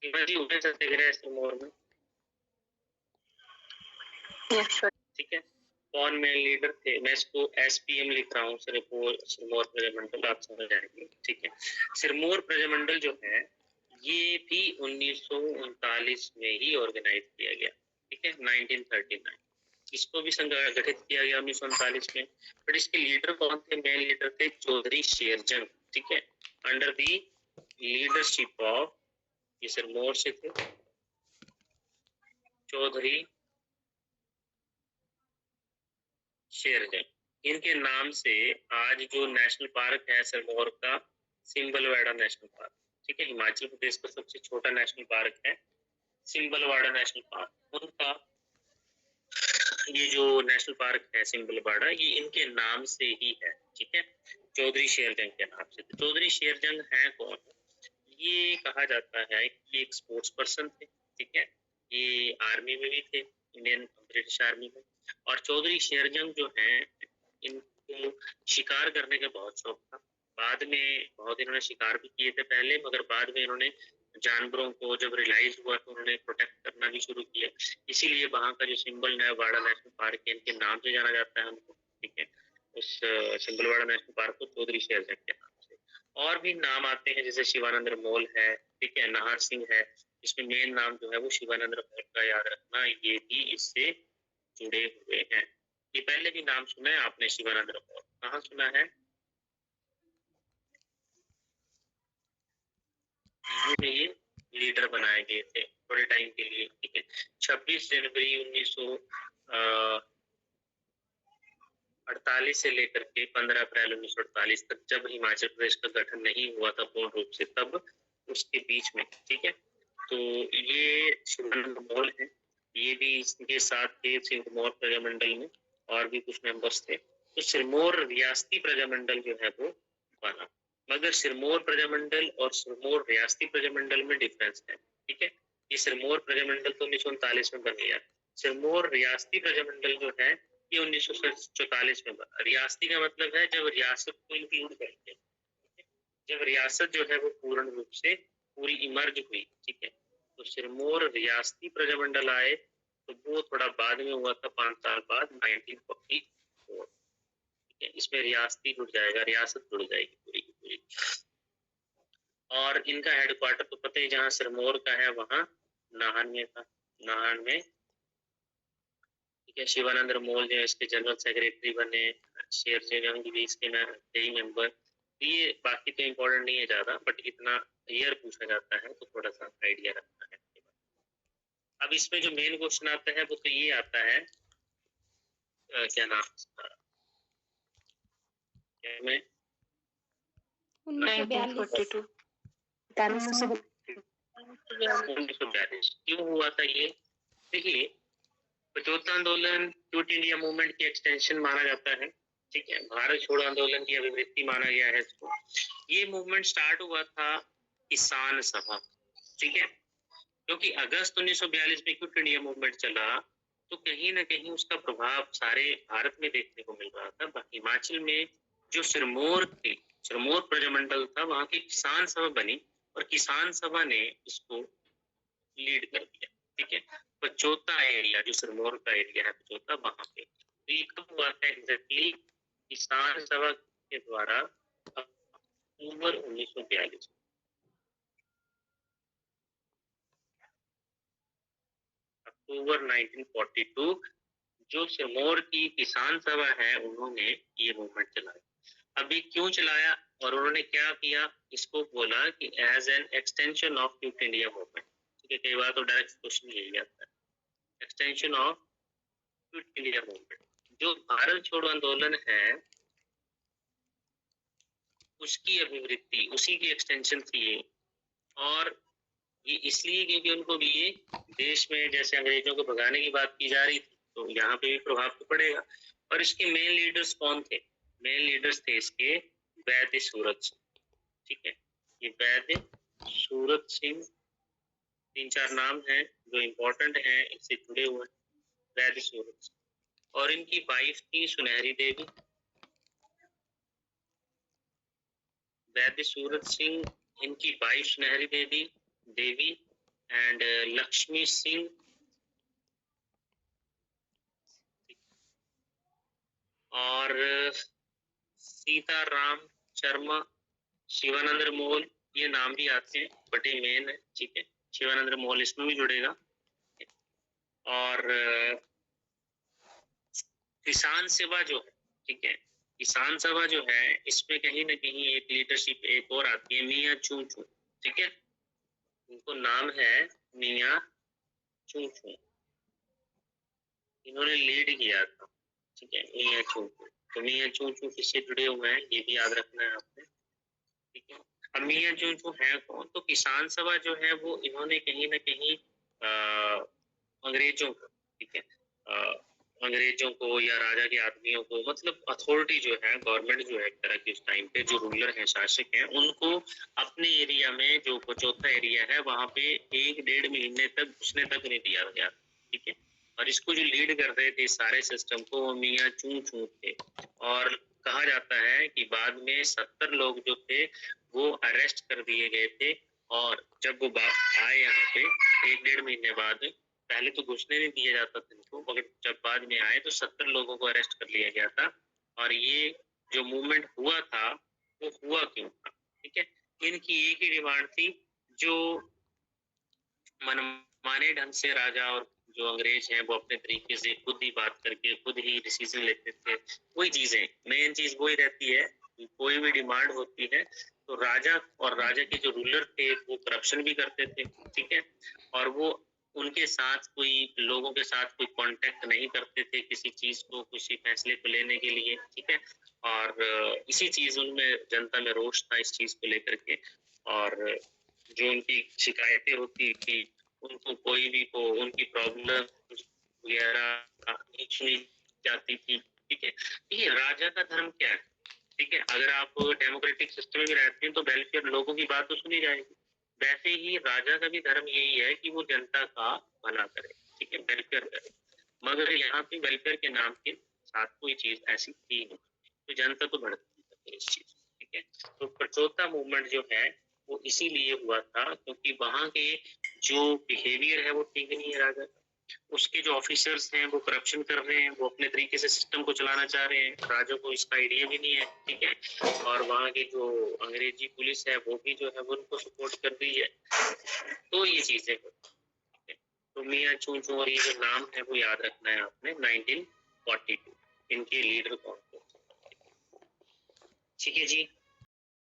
जी उन्हें सत्याग्रह सिरमौर में, ठीक है। कौन मेन लीडर थे? मैं इसको SPM लिख रहा हूँ, सिरमौर प्रजामंडल, आप समझ जाएंगे, ठीक है। सिरमौर प्रजामंडल जो है ये भी 1939 में ही ऑर्गेनाइज किया गया, ठीक है, 1939। इसको भी संगठित किया गया 1939 में। बट इसके लीडर कौन थे? मेन लीडर थे चौधरी शेरजंग, ठीक है, अंडर दी लीडरशिप ऑफ, ये सिरमौर से थे, चौधरी शेरजंग। इनके नाम से आज जो नेशनल पार्क है सिरमौर का, सिंबलवाड़ा नेशनल पार्क, ठीक है, हिमाचल प्रदेश का सबसे छोटा नेशनल पार्क है सिंबलवाड़ा नेशनल पार्क। उनका ये जो नेशनल पार्क है सिंबलवाड़ा, ये इनके नाम से ही है, ठीक है, चौधरी शेरजंग के नाम से। तो चौधरी शेरजंग है कौन? ये कहा जाता है कि एक स्पोर्ट्स पर्सन थे, ठीक है, ये आर्मी में भी थे, इंडियन ब्रिटिश आर्मी में। और चौधरी शेरजंग जो है, इनको शिकार करने का बहुत शौक था। बाद में बहुत इन्होंने शिकार भी किए थे पहले, मगर बाद में इन्होंने जानवरों को जब रियलाइज हुआ तो उन्होंने प्रोटेक्ट करना भी शुरू किया। इसीलिए वहां का जो सिंबल है वाड़ा नेशनल पार्क है, इनके नाम से जाना जाता है उनको, ठीक है, उस सिंबलवाड़ा नेशनल पार्क को चौधरी शेरजंग के नाम से। और भी नाम आते हैं जैसे शिवानंद मोल है, ठीक है, नाहर सिंह है। इसमें मेन नाम जो है वो शिवानंद मोल का याद रखना, ये भी इससे जुड़े हुए हैं। ये पहले भी नाम सुना है आपने, शिवानंद मोल, कहाँ सुना है? ये लीडर बनाए गए थे थोड़े टाइम के लिए, ठीक है। 26 जनवरी 1948 से लेकर के 15 अप्रैल 1948 तक, जब हिमाचल प्रदेश का गठन नहीं हुआ था पूर्ण रूप से, तब उसके बीच में, ठीक है। तो ये शिवानंद मोल है, ये भी इसके साथ थे सिरमौर प्रजामंडल में, और भी कुछ मेंबर्स थे। तो सिरमौर रियासती प्रजामंडल जो है वो बना। मगर सिरमौर प्रजामंडल और सिरमौर रियासती प्रजामंडल में डिफरेंस है, ठीक है। ये सिरमौर प्रजामंडल तो 1939 में बन गया। सिरमौर रियासती प्रजामंडल जो है ये 1944 में बना। रियासती का मतलब है जब रियासत को इंक्लूड करते हैं, जब रियासत जो है वो पूर्ण रूप से पूरी इमर्ज हुई, ठीक है। तो सिरमौर रियासती प्रजामंडल आए तो वो थोड़ा बाद में हुआ था, 5 साल बाद, 1944, ठीक है। इसमें रियासती जुड़ जाएगा, रियासत जुड़ जाएगी पूरी की पूरी। और इनका हेडक्वार्टर तो पता ही, जहाँ सिरमौर का है वहां नाहन में था, नाहन में, ठीक है। शिवानंद मोल जो है इसके जनरल सेक्रेटरी बने, शेरजंग भी इसके कई मेंबर। ये बाकी तो इम्पोर्टेंट नहीं है ज्यादा, बट इतना ईयर पूछा जाता है तो थोड़ा सा आइडिया रखना है। अब इसमें जो मेन क्वेश्चन आता है वो तो ये आता है, क्या नाम में 1942 क्यों हुआ था ये? देखिए, पचौता आंदोलन क्विट इंडिया मूवमेंट की एक्सटेंशन माना जाता है, ठीक है, भारत छोड़ो आंदोलन की अभिव्यक्ति माना गया है इसको। ये मूवमेंट स्टार्ट हुआ था किसान सभा, ठीक है, क्योंकि अगस्त 1942 में क्विट इंडिया मूवमेंट चला तो कहीं ना कहीं उसका प्रभाव सारे भारत में देखने को मिल रहा था। हिमाचल में जो सिरमौर थी, सिरमौर प्रजामंडल था, वहां की किसान सभा बनी और किसान सभा ने इसको लीड कर दिया, ठीक है। पचौता एरिया, जो सिरमौर का एरिया है पचौता, वहां पे तो ये कब हुआ था एग्जैक्टली? किसान सभा के द्वारा अक्टूबर 1942, अक्टूबर 1942 जो सिरमौर की किसान सभा है उन्होंने ये मूवमेंट चलाया। अभी क्यों चलाया और उन्होंने क्या किया, इसको बोला कि as an extension of Quit India Movement, ठीक है। कई बार तो डायरेक्ट क्वेश्चन यही आता है, extension of Quit India movement. जो भारत छोड़ो आंदोलन है उसकी अभिवृत्ति, उसी की एक्सटेंशन थी ये। और ये इसलिए क्योंकि उनको भी ये देश में जैसे अंग्रेजों को भगाने की बात की जा रही थी, तो यहाँ पे भी प्रभाव तो पड़ेगा। और इसके मेन लीडर्स कौन थे? मेन लीडर्स थे इसके वैद्य सूरत सिंह, ठीक है। ये वैद्य सूरत सिंह, 3-4 नाम हैं जो इम्पोर्टेंट हैं, इससे जुड़े हुए हैं, वैद्य सूरत सिंह। और इनकी वाइफ थी सुनहरी देवी। वैद्य सूरत सिंह, इनकी वाइफ सुनहरी देवी, एंड लक्ष्मी सिंह और सीताराम शर्मा, शिवानंद मोल, ये नाम भी आते हैं बट ये मेन है, ठीक है। शिवानंद मोल इसमें भी जुड़ेगा। और किसान सभा जो है, ठीक है, किसान सभा जो है इसमें कहीं ना कहीं एक लीडरशिप एक और आती है, मियाँ चू चू, ठीक है। उनको नाम है मियाँ चू चू, इन्होंने लीड किया था, ठीक है, मियाँ चू चू। तो मियाँ चू चू किससे जुड़े हुए हैं ये भी याद रखना है आपने, ठीक है। अब मियाँ चू चू है कौन? तो किसान सभा जो है वो इन्होंने कहीं ना कहीं अंग्रेजों को, ठीक है, अंग्रेजों को या राजा के आदमियों को, मतलब अथॉरिटी जो है, गवर्नमेंट जो है एक तरह की उस टाइम पे, जो रूलर है, शासक है, उनको अपने एरिया में जो पचौथा एरिया है वहां पे 1-1.5 महीने तक घुसने तक नहीं दिया गया, ठीक है। और इसको जो लीड कर रहे थे सारे सिस्टम को वो मियाँ चू चू थे। और कहा जाता है कि बाद में 70 लोग जो थे वो अरेस्ट कर दिए गए थे। और जब वो आए यहाँ पे 1-1.5 महीने बाद, पहले तो घुसने नहीं दिया जाता था इनको, मगर जब बाद में आए तो 70 लोगों को अरेस्ट कर लिया गया था। और ये जो मूवमेंट हुआ था वो हुआ क्यों था, ठीक है। इनकी एक ही डिमांड थी, जो मनमाने ढंग से राजा और जो अंग्रेज हैं वो अपने तरीके से खुद ही बात करके खुद ही डिसीजन लेते थे, वही चीजें, मेन चीज वही रहती है। कोई भी डिमांड होती है तो राजा और राजा के जो रूलर थे वो करप्शन भी करते थे, ठीक है। और वो उनके साथ कोई लोगों के साथ कोई कांटेक्ट नहीं करते थे किसी चीज को, किसी फैसले को लेने के लिए, ठीक है। और इसी चीज उनमें जनता में रोष था इस चीज को लेकर के। और जो उनकी शिकायतें होती थी, उनको कोई भी को उनकी प्रॉब्लम वगैरह नहीं सुनी जाती थी, ठीक है। ये राजा का धर्म क्या है, ठीक है। अगर आप डेमोक्रेटिक सिस्टम में रहते हैं तो वेलफेयर, लोगों की बात तो सुनी जाएगी। वैसे ही राजा का भी धर्म यही है कि वो जनता का भला करे, ठीक है, वेलफेयर करे। मगर यहाँ पे वेलफेयर के नाम के साथ कोई चीज ऐसी थी नहीं, तो जनता तो भड़कती है इस चीज, ठीक है। तो पचौता मूवमेंट जो है वो इसीलिए हुआ था क्योंकि वहां के जो बिहेवियर है वो ठीक नहीं है राजा का। उसके जो ऑफिसर्स हैं वो करप्शन कर रहे हैं, वो अपने तरीके से सिस्टम को चलाना चाह रहे हैं, राजा को इसका आइडिया भी नहीं है, ठीक है। और वहाँ की जो अंग्रेजी पुलिस है वो भी जो है वो उनको सपोर्ट कर रही है। तो ये चीजें होती हैं। तो मियाँ चू चू और ये जो नाम है वो याद रखना है आपने, 1942 इनके लीडर कौन थे, ठीक है जी।